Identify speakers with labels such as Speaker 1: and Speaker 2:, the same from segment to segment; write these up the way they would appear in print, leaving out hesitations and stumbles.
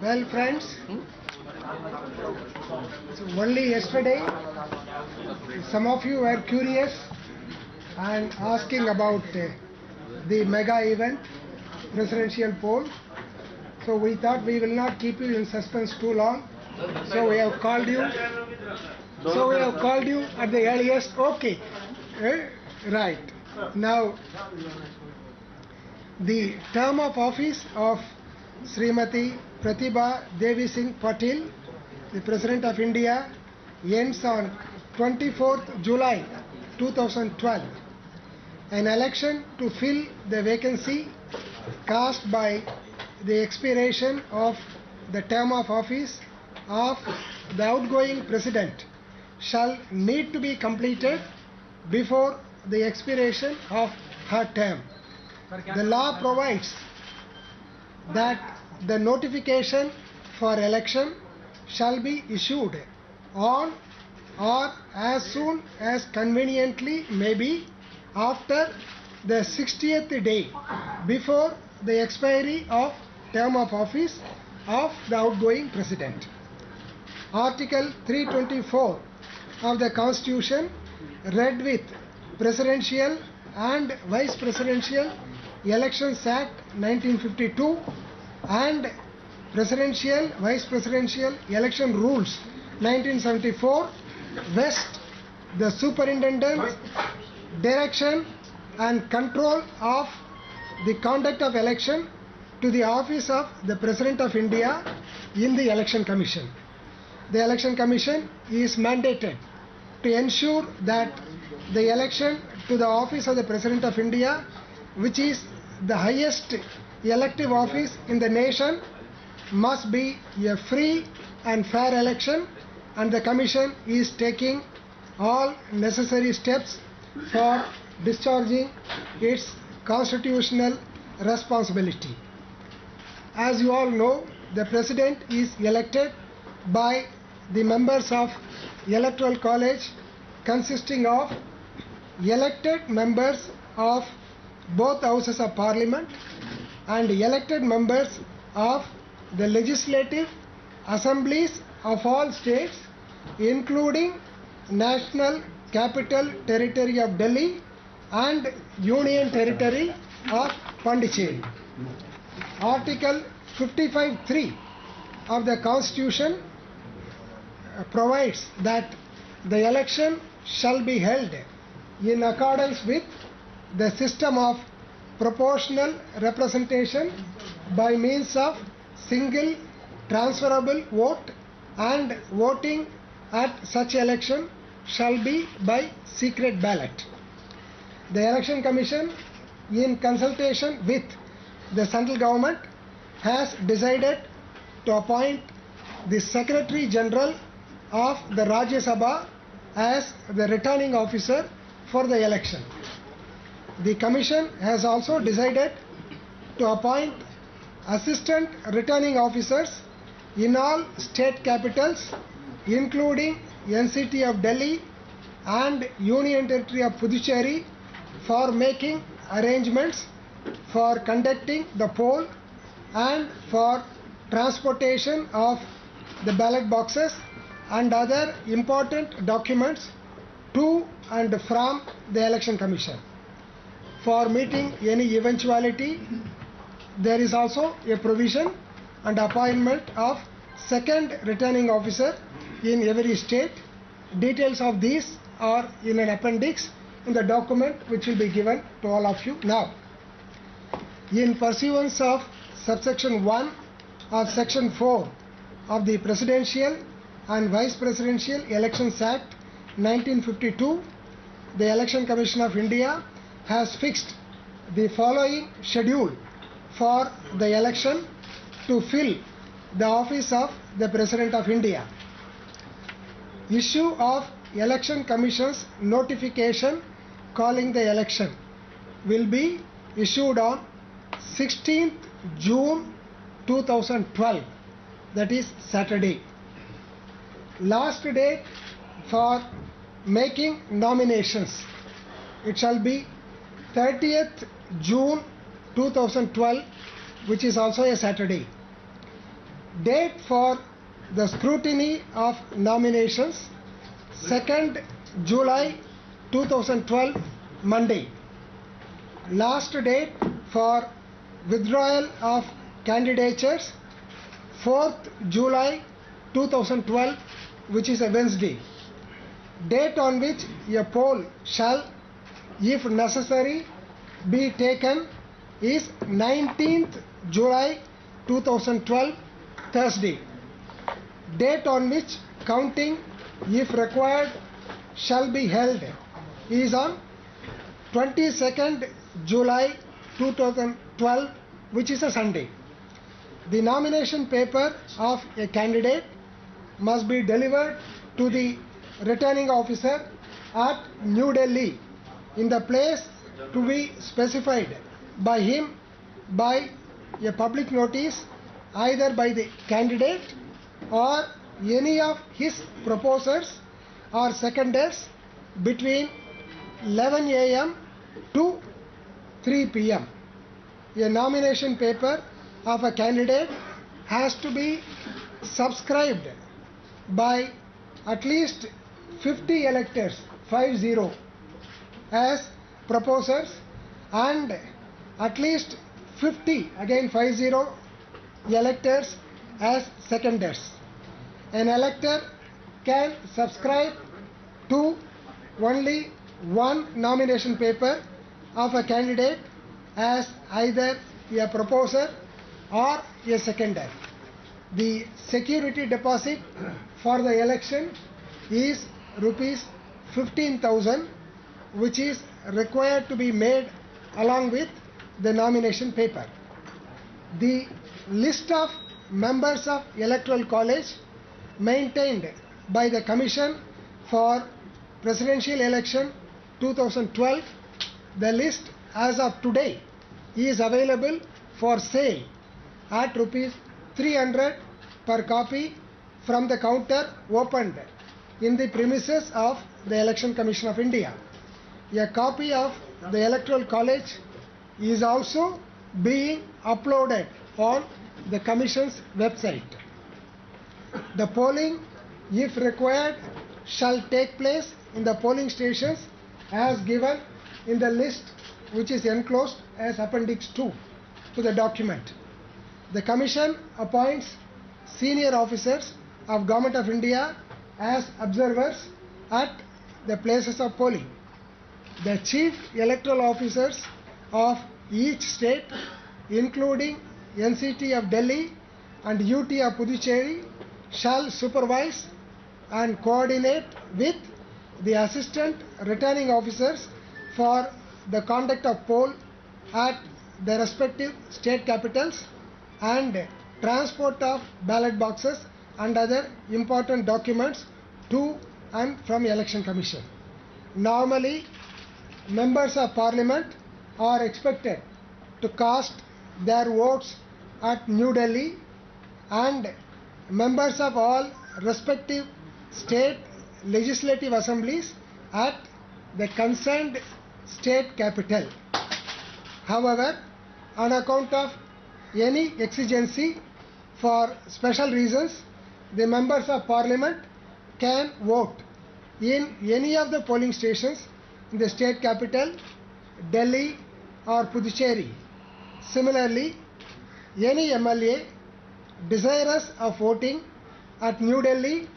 Speaker 1: Well, friends, so only yesterday some of you were curious and asking about the mega event, presidential poll. So we thought we will not keep you in suspense too long. So we have called you. At the earliest. Okay, right. Now, the term of office of Srimati Pratibha Devi Singh Patil, the President of India, ends on 24th July 2012. An election to fill the vacancy caused by the expiration of the term of office of the outgoing President shall need to be completed before the expiration of her term. The law provides that the notification for election shall be issued on or as soon as conveniently may be after the 60th day before the expiry of term of office of the outgoing President. Article 324 of the Constitution, read with Presidential and Vice Presidential Elections Act 1952 and Presidential Vice Presidential Election Rules 1974, vest the Superintendent's direction and control of the conduct of election to the office of the President of India in the Election Commission. The Election Commission is mandated to ensure that the election to the office of the President of India, which is the highest elective office in the nation, must be a free and fair election, and the Commission is taking all necessary steps for discharging its constitutional responsibility. As you all know, the President is elected by the members of Electoral College consisting of elected members of both houses of Parliament and elected members of the legislative assemblies of all states, including National Capital Territory of Delhi and Union Territory of Pondicherry. Article 55(3) of the Constitution provides that the election shall be held in accordance with the system of proportional representation by means of single transferable vote, and voting at such election shall be by secret ballot. The Election Commission, in consultation with the central government, has decided to appoint the Secretary General of the Rajya Sabha as the returning officer for the election. The Commission has also decided to appoint assistant returning officers in all state capitals, including NCT of Delhi and Union Territory of Puducherry, for making arrangements for conducting the poll and for transportation of the ballot boxes and other important documents to and from the Election Commission. For meeting any eventuality, there is also a provision and appointment of second returning officer in every state. Details of these are in an appendix in the document which will be given to all of you now. In pursuance of subsection 1 of section 4 of the Presidential and Vice Presidential Elections Act 1952, the Election Commission of India has fixed the following schedule for the election to fill the office of the President of India. Issue of Election Commission's notification calling the election will be issued on 16th June 2012, that is Saturday. Last date for making nominations, it shall be 30th June 2012, which is also a Saturday. Date for the scrutiny of nominations 2nd July 2012 Monday. Last date for withdrawal of candidatures 4th July 2012, which is a Wednesday. Date on which a poll shall, if necessary, be taken is 19th July 2012 Thursday. Date on which counting, if required, shall be held is on 22nd July 2012, which is a Sunday. The nomination paper of a candidate must be delivered to the returning officer at New Delhi in the place to be specified by him by a public notice, either by the candidate or any of his proposers or seconders between 11 a.m. to 3 p.m. A nomination paper of a candidate has to be subscribed by at least 50 electors, 50, as proposers, and at least 50, again 50, electors as seconders. An elector can subscribe to only one nomination paper of a candidate as either a proposer or a seconder. The security deposit for the election is rupees 15,000, which is required to be made along with the nomination paper. The list of members of Electoral College maintained by the Commission for Presidential Election 2012, the list as of today is available for sale at rupees 300 per copy from the counter opened in the premises of the Election Commission of India. A copy of the Electoral College is also being uploaded on the Commission's website. The polling, if required, shall take place in the polling stations as given in the list which is enclosed as Appendix 2 to the document. The Commission appoints senior officers of Government of India as observers at the places of polling. The chief electoral officers of each state, including NCT of Delhi and UT of Puducherry, shall supervise and coordinate with the assistant returning officers for the conduct of poll at the respective state capitals and transport of ballot boxes and other important documents to and from Election Commission. Normally, members of Parliament are expected to cast their votes at New Delhi, and members of all respective state legislative assemblies at the concerned state capital. However, on account of any exigency for special reasons, the members of Parliament can vote in any of the polling stations in the state capital, Delhi or Puducherry. Similarly, any MLA desirous of voting at New Delhi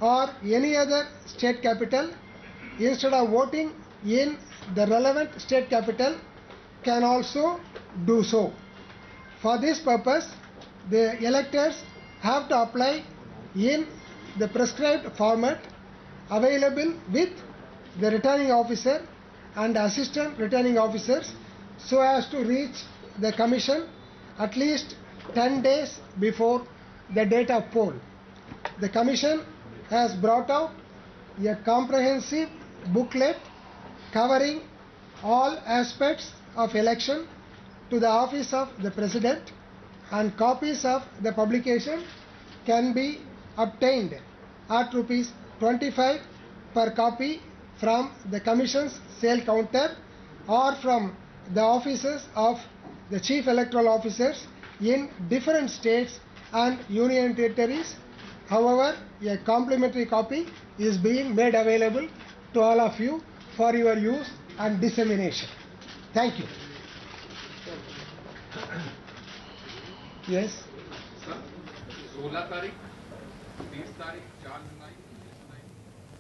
Speaker 1: or any other state capital, instead of voting in the relevant state capital, can also do so. For this purpose, the electors have to apply in the prescribed format available with the returning officer and assistant returning officers so as to reach the Commission at least 10 days before the date of poll. The Commission has brought out a comprehensive booklet covering all aspects of election to the office of the President, and copies of the publication can be obtained at rupees 25 per copy from the Commission's sale counter or from the offices of the Chief Electoral Officers in different states and Union Territories. However, a complimentary copy is being made available to all of you for your use and dissemination. Thank you. Yes.
Speaker 2: Sir 16 तारीख 30 तारीख 4 जुलाई